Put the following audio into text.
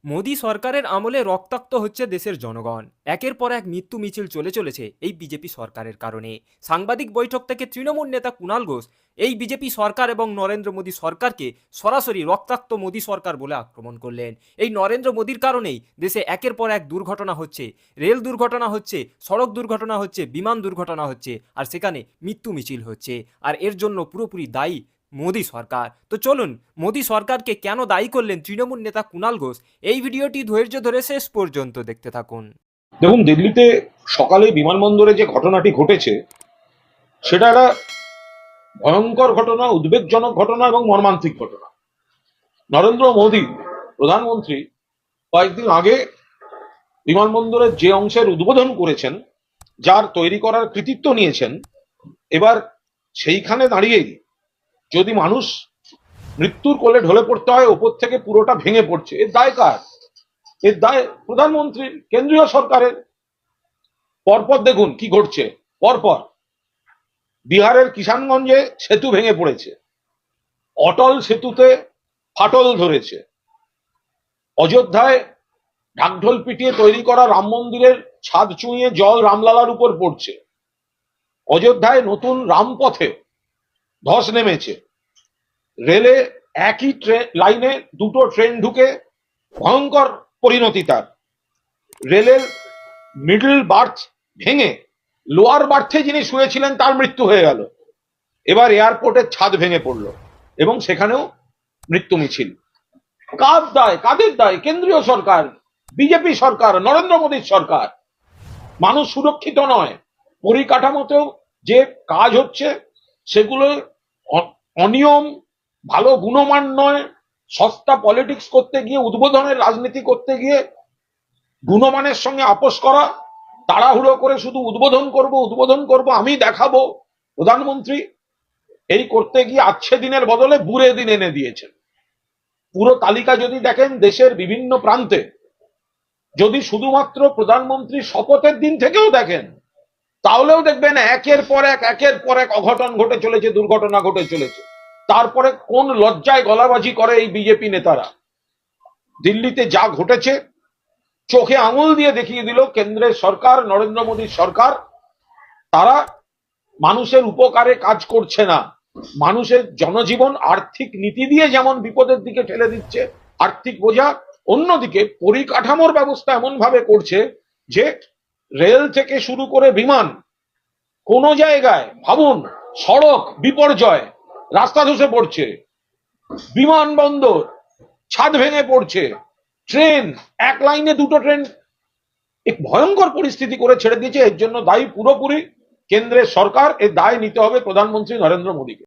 মোদী সরকারের আমলে রক্তাক্ত হচ্ছে দেশের জনগণ। একের পর এক মৃত্যু মিছিল চলে চলেছে এই বিজেপি সরকারের কারণে। সাংবাদিক বৈঠক থেকে তৃণমূল নেতা কুণাল ঘোষ এই বিজেপি সরকার এবং নরেন্দ্র মোদী সরকারকে সরাসরি রক্তাক্ত মোদী সরকার বলে আক্রমণ করলেন। এই নরেন্দ্র মোদীর কারণেই দেশে একের পর এক দুর্ঘটনা হচ্ছে, রেল দুর্ঘটনা হচ্ছে, সড়ক দুর্ঘটনা হচ্ছে, বিমান দুর্ঘটনা হচ্ছে, আর সেখানে মৃত্যু মিছিল হচ্ছে। আর এর জন্য পুরোপুরি দায়ী মোদী সরকার। তো চলুন মোদী সরকারকে কেন দায়ী করলেন তৃণমূল নেতা কুণাল ঘোষ, এই ভিডিওটি ধৈর্য ধরে শেষ পর্যন্ত দেখতে থাকুন। দেখুন, দিল্লিতে সকালে বিমানবন্দরে যে ঘটনাটি ঘটেছে সেটা একটা ভয়ঙ্কর ঘটনা, উদ্বেগজনক ঘটনা এবং মর্মান্তিক ঘটনা। নরেন্দ্র মোদী প্রধানমন্ত্রী কয়েকদিন আগে বিমানবন্দরের যে অংশের উদ্বোধন করেছেন, যার তৈরি করার কৃতিত্ব নিয়েছেন, এবার সেইখানে দাঁড়িয়েই যদি মানুষ মৃত্যুর কোলে ঢলে পড়তে হয়, ওপর থেকে পুরোটা ভেঙে পড়ছে, এর দায় কার? এর দায় প্রধানমন্ত্রীর, কেন্দ্রীয় সরকারের। পরপর দেখুন কি ঘটছে। পরপর বিহারের কিষানগঞ্জে সেতু ভেঙে পড়েছে, অটল সেতুতে ফাটল ধরেছে, অযোধ্যায় ঢাকঢোল পিটিয়ে তৈরি করা রাম মন্দিরের ছাদ চুঁইয়ে জল রামলালার উপর পড়ছে, অযোধ্যায় নতুন রামপথে ধস নেমেছে, রেলে একই লাইনে দুটো ট্রেন ঢুকে ভয়ঙ্কর পরিণতি তার, রেলের মিডল বার্থ ভেঙে লোয়ার বার্থে যিনি শুয়েছিলেন তার মৃত্যু হয়ে গেল। এবার এয়ারপোর্টের ছাদ ভেঙে পড়লো এবং সেখানেও মৃত্যু মিছিল। কার দায়? কাদের দায়? কেন্দ্রীয় সরকার, বিজেপি সরকার, নরেন্দ্র মোদীর সরকার। মানুষ সুরক্ষিত নয়। পরিকাঠামোতেও যে কাজ হচ্ছে সেগুলো অনিয়ম, ভালো গুণমান নয়। সস্তা পলিটিক্স করতে গিয়ে, উদ্বোধনের রাজনীতি করতে গিয়ে গুণমানের সঙ্গে আপোষ করা, তাড়াহুড়ো করে শুধু উদ্বোধন করব উদ্বোধন করব, আমি দেখাবো। প্রধানমন্ত্রী এই করতে গিয়ে আচ্ছে দিনের বদলে বুড়ে দিন এনে দিয়েছেন। পুরো তালিকা যদি দেখেন দেশের বিভিন্ন প্রান্তে, যদি শুধুমাত্র প্রধানমন্ত্রী শপথের দিন থেকেও দেখেন, তাহলেও দেখবেন একের পর এক অঘটন ঘটে চলেছে, দুর্ঘটনা ঘটে চলেছে। তারপরে কোন লজ্জায় গলাবাজি করে এই বিজেপি নেতারা। দিল্লিতে যা ঘটেছে চোখে আঙুল দিয়ে দেখিয়ে দিল কেন্দ্রের সরকার, নরেন্দ্র মোদীর সরকার, তারা মানুষের উপকারে কাজ করছে না। মানুষের জনজীবন আর্থিক নীতি দিয়ে যেমন বিপদের দিকে ঠেলে দিচ্ছে, আর্থিক বোঝা, অন্যদিকে পরিকাঠামোর ব্যবস্থা এমন ভাবে করছে যে রেল থেকে শুরু করে বিমান, কোন জায়গায় ভাবুন সড়ক বিপর্যয়, রাস্তা ধসে পড়ছে, বিমানবন্দর ছাদ ভেঙে পড়ছে, ট্রেন এক লাইনে দুটো ট্রেন, এক ভয়ঙ্কর পরিস্থিতি করে ছেড়ে দিয়েছে। এর জন্য দায়ী পুরোপুরি কেন্দ্রের সরকার। এর দায় নিতে হবে প্রধানমন্ত্রী নরেন্দ্র মোদীকে।